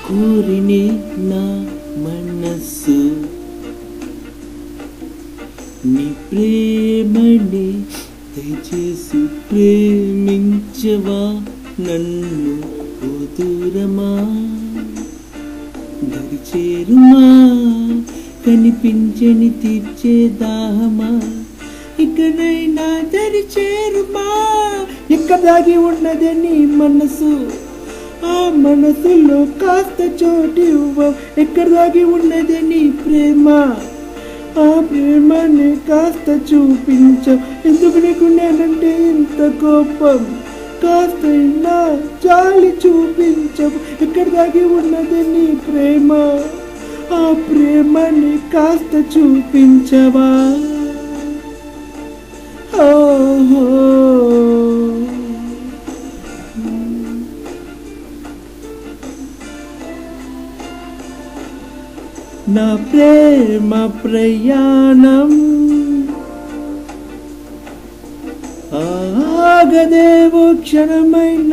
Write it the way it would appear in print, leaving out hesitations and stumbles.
కోరినే నా మనస్సు నీ ప్రేమని దయచేసి ప్రేమించవా నన్ను ఓ దూరమా దరిచేరుమా కనిపించని తీర్చే దాహమా ఇకనైనా దరిచేరుమా ఎక్కడ దాగి ఉన్నదే నీ మనసు ఆ మనసులో కాస్త చోటు ఇవ్వవు ఎక్కడ దాగి ఉన్నదే నీ ప్రేమ ఆ ప్రేమని కాస్త చూపించవు ఎందుకు నీకు నేనంటే ఇంత కోపం కాస్త అయినా జాలి చూపించవు ఎక్కడ దాగి ఉన్నదే నీ ప్రేమ ఆ ప్రేమని కాస్త చూపించవా ఓహో నా ప్రేమ ప్రయాణం ఆగదేవో క్షణమైన